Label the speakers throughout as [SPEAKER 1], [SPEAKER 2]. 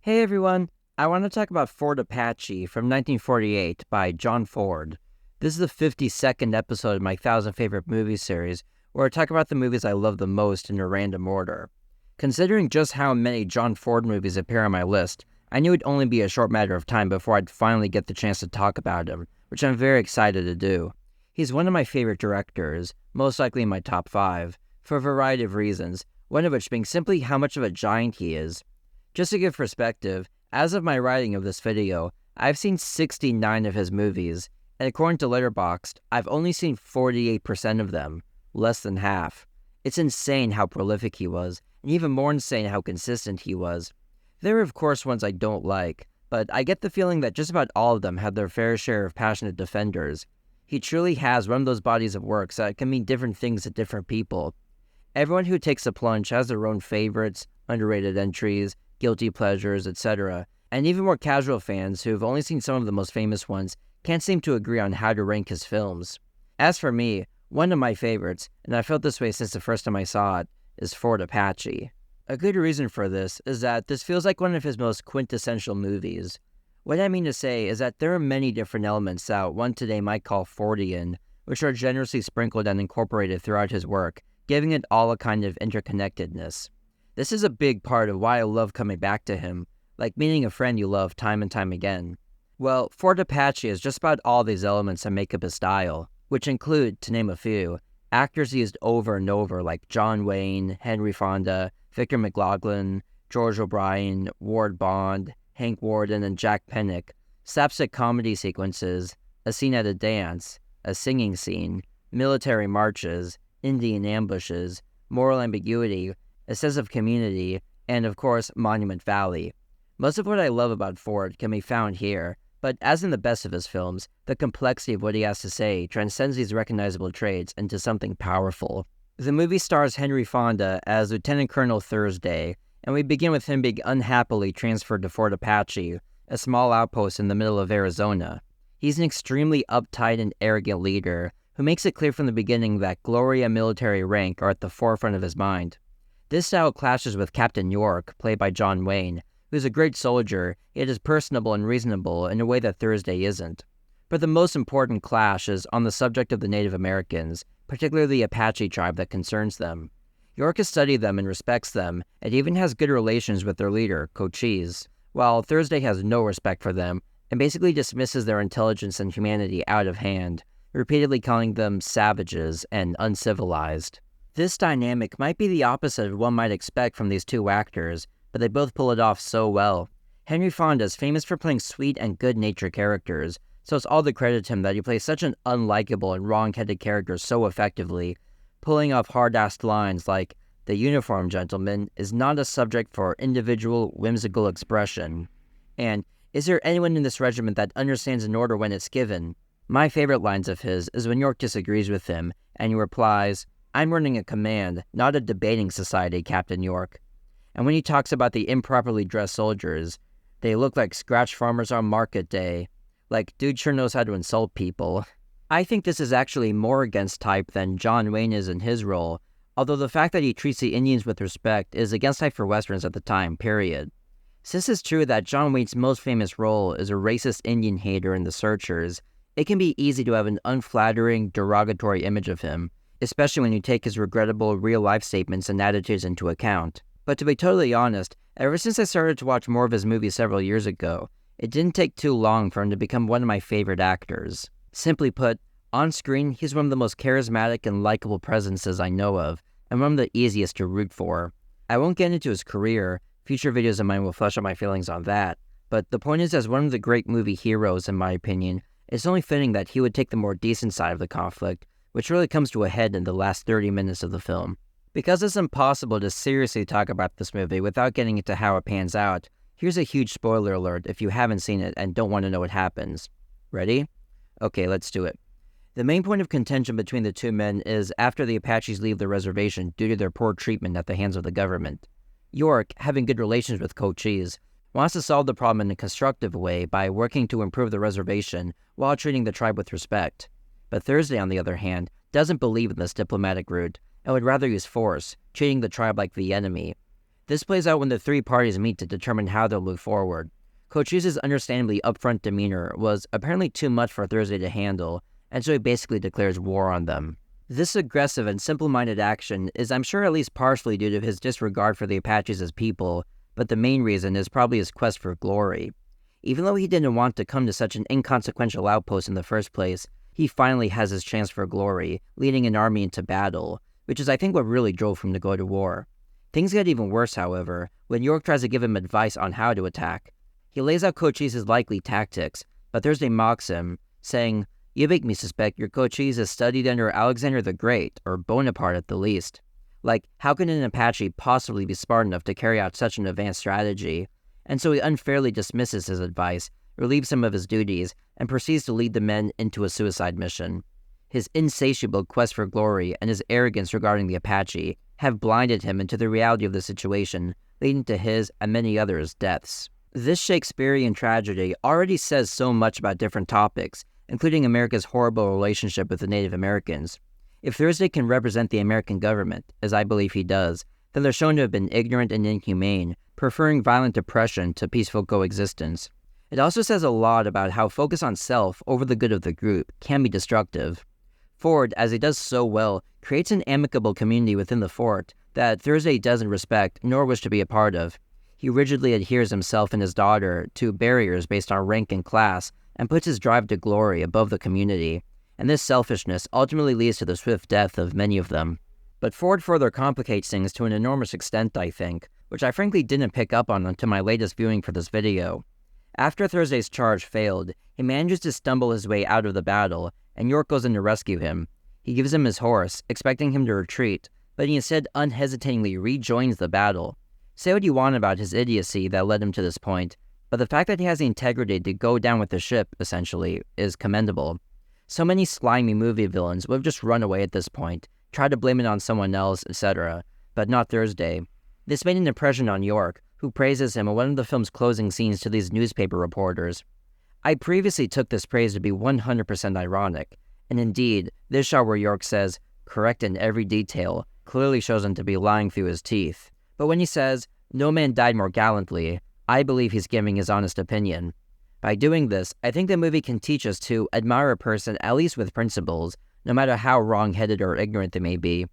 [SPEAKER 1] Hey everyone, I want to talk about Fort Apache from 1948 by John Ford. This is the 52nd episode of my 1,000 Favorite Movies series, where I talk about the movies I love the most in a random order. Considering just how many John Ford movies appear on my list, I knew it'd only be a short matter of time before I'd finally get the chance to talk about him, which I'm very excited to do. He's one of my favorite directors, most likely in my top 5, for a variety of reasons, one of which being simply how much of a giant he is. Just to give perspective, as of my writing of this video, I've seen 69 of his movies, and according to Letterboxd, I've only seen 48% of them, less than half. It's insane how prolific he was, and even more insane how consistent he was. There are of course ones I don't like, but I get the feeling that just about all of them have their fair share of passionate defenders. He truly has one of those bodies of works that can mean different things to different people. Everyone who takes the plunge has their own favorites, underrated entries, guilty pleasures, etc., and even more casual fans who have only seen some of the most famous ones can't seem to agree on how to rank his films. As for me, one of my favorites, and I felt this way since the first time I saw it, is Fort Apache. A good reason for this is that this feels like one of his most quintessential movies. What I mean to say is that there are many different elements that one today might call Fordian, which are generously sprinkled and incorporated throughout his work, giving it all a kind of interconnectedness. This is a big part of why I love coming back to him, like meeting a friend you love time and time again. Well, Fort Apache is just about all these elements that make up his style, which include, to name a few, actors he used over and over like John Wayne, Henry Fonda, Victor McLaglen, George O'Brien, Ward Bond, Hank Warden, and Jack Pennick, slapstick comedy sequences, a scene at a dance, a singing scene, military marches, Indian ambushes, moral ambiguity, a sense of community, and of course, Monument Valley. Most of what I love about Ford can be found here, but as in the best of his films, the complexity of what he has to say transcends these recognizable traits into something powerful. The movie stars Henry Fonda as Lieutenant Colonel Thursday, and we begin with him being unhappily transferred to Fort Apache, a small outpost in the middle of Arizona. He's an extremely uptight and arrogant leader who makes it clear from the beginning that glory and military rank are at the forefront of his mind. This style clashes with Captain York, played by John Wayne, who's a great soldier, yet is personable and reasonable in a way that Thursday isn't. But the most important clash is on the subject of the Native Americans, particularly the Apache tribe that concerns them. York has studied them and respects them, and even has good relations with their leader, Cochise, while Thursday has no respect for them, and basically dismisses their intelligence and humanity out of hand, repeatedly calling them savages and uncivilized. This dynamic might be the opposite of what one might expect from these two actors, but they both pull it off so well. Henry Fonda is famous for playing sweet and good-natured characters, so it's all the credit to him that he plays such an unlikable and wrong-headed character so effectively, pulling off hard-assed lines like, "The uniformed gentleman is not a subject for individual, whimsical expression," and "Is there anyone in this regiment that understands an order when it's given?" My favorite lines of his is when York disagrees with him, and he replies, "I'm running a command, not a debating society, Captain York." And when he talks about the improperly dressed soldiers, "They look like scratch farmers on market day." Like, dude sure knows how to insult people. I think this is actually more against type than John Wayne is in his role, although the fact that he treats the Indians with respect is against type for Westerns at the time, period. Since it's true that John Wayne's most famous role is a racist Indian hater in The Searchers, it can be easy to have an unflattering, derogatory image of him, especially when you take his regrettable real-life statements and attitudes into account. But to be totally honest, ever since I started to watch more of his movies several years ago, it didn't take too long for him to become one of my favorite actors. Simply put, on screen, he's one of the most charismatic and likable presences I know of, and one of the easiest to root for. I won't get into his career, future videos of mine will flesh out my feelings on that, but the point is, as one of the great movie heroes, in my opinion, it's only fitting that he would take the more decent side of the conflict, which really comes to a head in the last 30 minutes of the film. Because it's impossible to seriously talk about this movie without getting into how it pans out, here's a huge spoiler alert if you haven't seen it and don't want to know what happens. Ready? Okay, let's do it. The main point of contention between the two men is after the Apaches leave the reservation due to their poor treatment at the hands of the government. York, having good relations with Cochise, wants to solve the problem in a constructive way by working to improve the reservation while treating the tribe with respect. But Thursday, on the other hand, doesn't believe in this diplomatic route and would rather use force, treating the tribe like the enemy. This plays out when the three parties meet to determine how they'll move forward. Cochise's understandably upfront demeanor was apparently too much for Thursday to handle, and so he basically declares war on them. This aggressive and simple-minded action is, I'm sure, at least partially due to his disregard for the Apaches as people, but the main reason is probably his quest for glory. Even though he didn't want to come to such an inconsequential outpost in the first place, he finally has his chance for glory, leading an army into battle, which is I think what really drove him to go to war. Things get even worse, however, when York tries to give him advice on how to attack. He lays out Cochise's likely tactics, but Thursday mocks him, saying, "You make me suspect your Cochise has studied under Alexander the Great, or Bonaparte at the least. Like, how can an Apache possibly be smart enough to carry out such an advanced strategy?" And so he unfairly dismisses his advice, relieves him of his duties, and proceeds to lead the men into a suicide mission. His insatiable quest for glory and his arrogance regarding the Apache have blinded him into the reality of the situation, leading to his and many others' deaths. This Shakespearean tragedy already says so much about different topics, including America's horrible relationship with the Native Americans. If Thursday can represent the American government, as I believe he does, then they're shown to have been ignorant and inhumane, preferring violent oppression to peaceful coexistence. It also says a lot about how focus on self over the good of the group can be destructive. Ford, as he does so well, creates an amicable community within the fort that Thursday doesn't respect nor wish to be a part of. He rigidly adheres himself and his daughter to barriers based on rank and class and puts his drive to glory above the community, and this selfishness ultimately leads to the swift death of many of them. But Ford further complicates things to an enormous extent, I think, which I frankly didn't pick up on until my latest viewing for this video. After Thursday's charge failed, he manages to stumble his way out of the battle, and York goes in to rescue him. He gives him his horse, expecting him to retreat, but he instead unhesitatingly rejoins the battle. Say what you want about his idiocy that led him to this point, but the fact that he has the integrity to go down with the ship, essentially, is commendable. So many slimy movie villains would have just run away at this point, tried to blame it on someone else, etc., but not Thursday. This made an impression on York, who praises him in one of the film's closing scenes to these newspaper reporters. I previously took this praise to be 100% ironic, and indeed, this shot where York says, "correct in every detail," clearly shows him to be lying through his teeth. But when he says, "no man died more gallantly," I believe he's giving his honest opinion. By doing this, I think the movie can teach us to admire a person at least with principles, no matter how wrong-headed or ignorant they may be.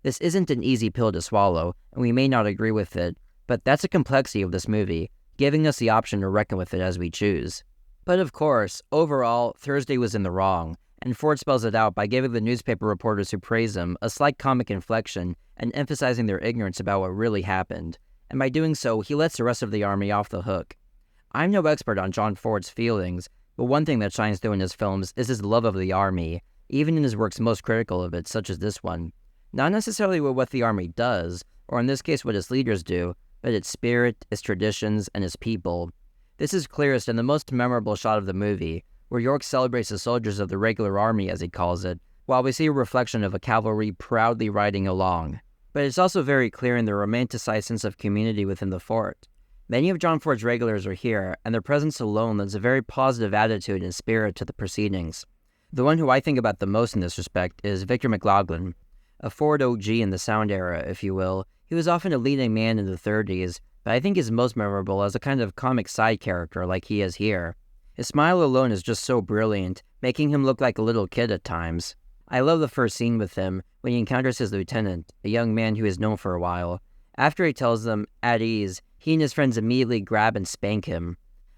[SPEAKER 1] This isn't an easy pill to swallow, and we may not agree with it, but that's the complexity of this movie, giving us the option to reckon with it as we choose. But of course, overall, Thursday was in the wrong, and Ford spells it out by giving the newspaper reporters who praise him a slight comic inflection and emphasizing their ignorance about what really happened, and by doing so, he lets the rest of the army off the hook. I'm no expert on John Ford's feelings, but one thing that shines through in his films is his love of the army, even in his works most critical of it, such as this one. Not necessarily with what the army does, or in this case what its leaders do, but its spirit, its traditions, and its people. This is clearest in the most memorable shot of the movie, where York celebrates the soldiers of the regular army, as he calls it, while we see a reflection of a cavalry proudly riding along. But it's also very clear in the romanticized sense of community within the fort. Many of John Ford's regulars are here, and their presence alone lends a very positive attitude and spirit to the proceedings. The one who I think about the most in this respect is Victor McLaughlin, a Ford OG in the sound era, if you will. He was often a leading man in the 30s, but I think he's most memorable as a kind of comic side character like he is here. His smile alone is just so brilliant, making him look like a little kid at times. I love the first scene with him when he encounters his lieutenant, a young man who he's known for a while. After he tells them, at ease, he and his friends immediately grab and spank him.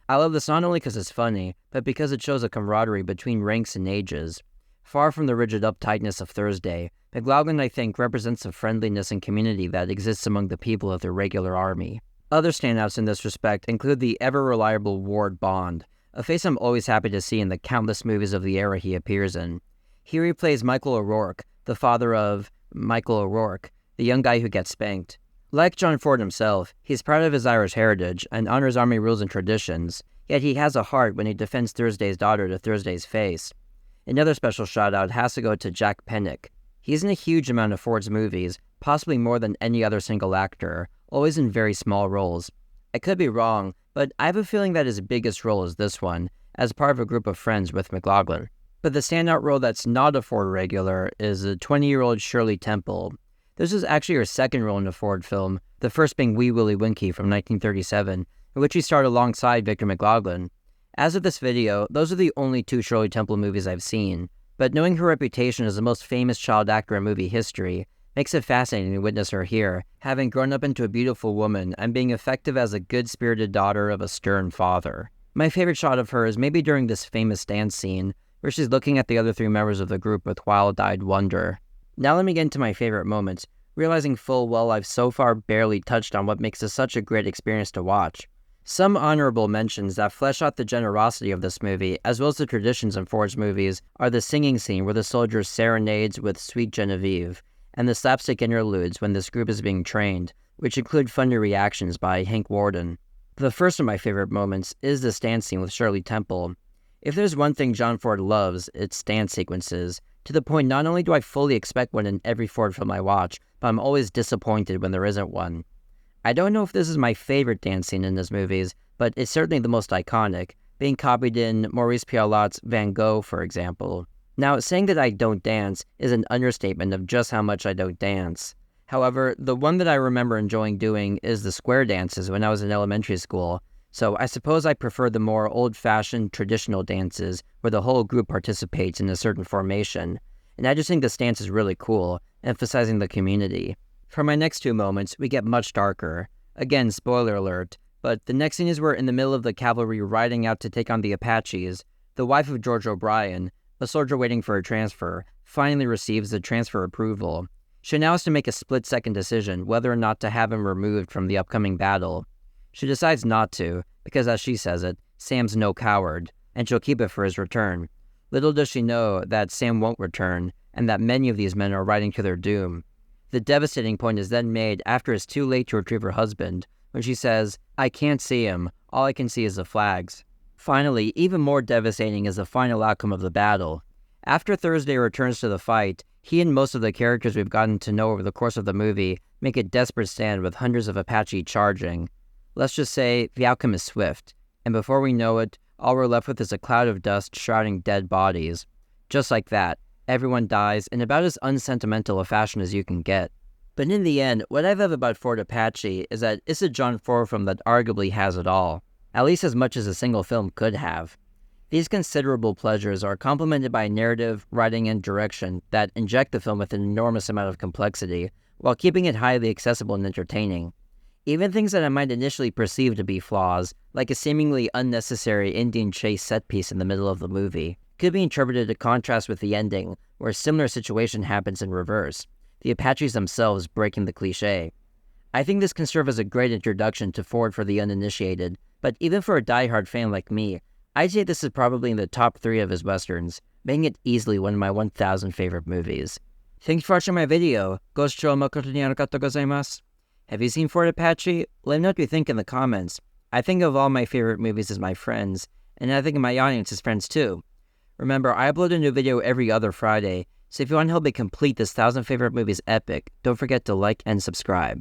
[SPEAKER 1] I love this not only because it's funny, but because it shows a camaraderie between ranks and ages. Far from the rigid uptightness of Thursday, McLaughlin, I think, represents the friendliness and community that exists among the people of the regular army. Other standouts in this respect include the ever-reliable Ward Bond, a face I'm always happy to see in the countless movies of the era he appears in. Here he plays Michael O'Rourke, the father of Michael O'Rourke, the young guy who gets spanked. Like John Ford himself, he's proud of his Irish heritage and honors army rules and traditions, yet he has a heart when he defends Thursday's daughter to Thursday's face. Another special shout-out has to go to Jack Pennick. He's in a huge amount of Ford's movies, possibly more than any other single actor, always in very small roles. I could be wrong, but I have a feeling that his biggest role is this one, as part of a group of friends with McLaughlin. But the standout role that's not a Ford regular is a 20-year-old Shirley Temple. This was actually her second role in a Ford film, the first being Wee Willie Winkie from 1937, in which she starred alongside Victor McLaglen. As of this video, those are the only two Shirley Temple movies I've seen, but knowing her reputation as the most famous child actor in movie history makes it fascinating to witness her here, having grown up into a beautiful woman and being effective as a good-spirited daughter of a stern father. My favorite shot of her is maybe during this famous dance scene, where she's looking at the other three members of the group with wild-eyed wonder. Now let me get into my favorite moments, realizing full well I've so far barely touched on what makes this such a great experience to watch. Some honorable mentions that flesh out the generosity of this movie, as well as the traditions in Ford's movies, are the singing scene where the soldiers serenades with Sweet Genevieve, and the slapstick interludes when this group is being trained, which include funny reactions by Hank Worden. The first of my favorite moments is the dance scene with Shirley Temple. If there's one thing John Ford loves, it's dance sequences, to the point not only do I fully expect one in every Ford film I watch, but I'm always disappointed when there isn't one. I don't know if this is my favorite dance scene in his movies, but it's certainly the most iconic, being copied in Maurice Pialat's Van Gogh, for example. Now, saying that I don't dance is an understatement of just how much I don't dance. However, the one that I remember enjoying doing is the square dances when I was in elementary school, so I suppose I prefer the more old-fashioned traditional dances where the whole group participates in a certain formation, and I just think this dance is really cool, emphasizing the community. For my next two moments, we get much darker. Again, spoiler alert, but the next scene is we're in the middle of the cavalry riding out to take on the Apaches. The wife of George O'Brien, a soldier waiting for a transfer, finally receives the transfer approval. She now has to make a split-second decision whether or not to have him removed from the upcoming battle. She decides not to, because as she says it, Sam's no coward, and she'll keep it for his return. Little does she know that Sam won't return, and that many of these men are riding to their doom. The devastating point is then made after it's too late to retrieve her husband, when she says, "I can't see him, all I can see is the flags." Finally, even more devastating is the final outcome of the battle. After Thursday returns to the fight, he and most of the characters we've gotten to know over the course of the movie make a desperate stand with hundreds of Apache charging. Let's just say the outcome is swift, and before we know it, all we're left with is a cloud of dust shrouding dead bodies. Just like that, everyone dies in about as unsentimental a fashion as you can get. But in the end, what I love about Fort Apache is that it's a John Ford film that arguably has it all, at least as much as a single film could have. These considerable pleasures are complemented by narrative, writing, and direction that inject the film with an enormous amount of complexity, while keeping it highly accessible and entertaining. Even things that I might initially perceive to be flaws, like a seemingly unnecessary Indian chase set piece in the middle of the movie, could be interpreted to contrast with the ending, where a similar situation happens in reverse, the Apaches themselves breaking the cliché. I think this can serve as a great introduction to Ford for the uninitiated, but even for a die-hard fan like me, I'd say this is probably in the top 3 of his westerns, making it easily one of my 1,000 favorite movies. Thanks for watching my video. Go shou makoto ni arigatou gozaimasu. Have you seen Fort Apache? Let me know what you think in the comments. I think of all my favorite movies as my friends, and I think of my audience as friends too. Remember, I upload a new video every other Friday, so if you want to help me complete this 1,000 favorite movies epic, don't forget to like and subscribe.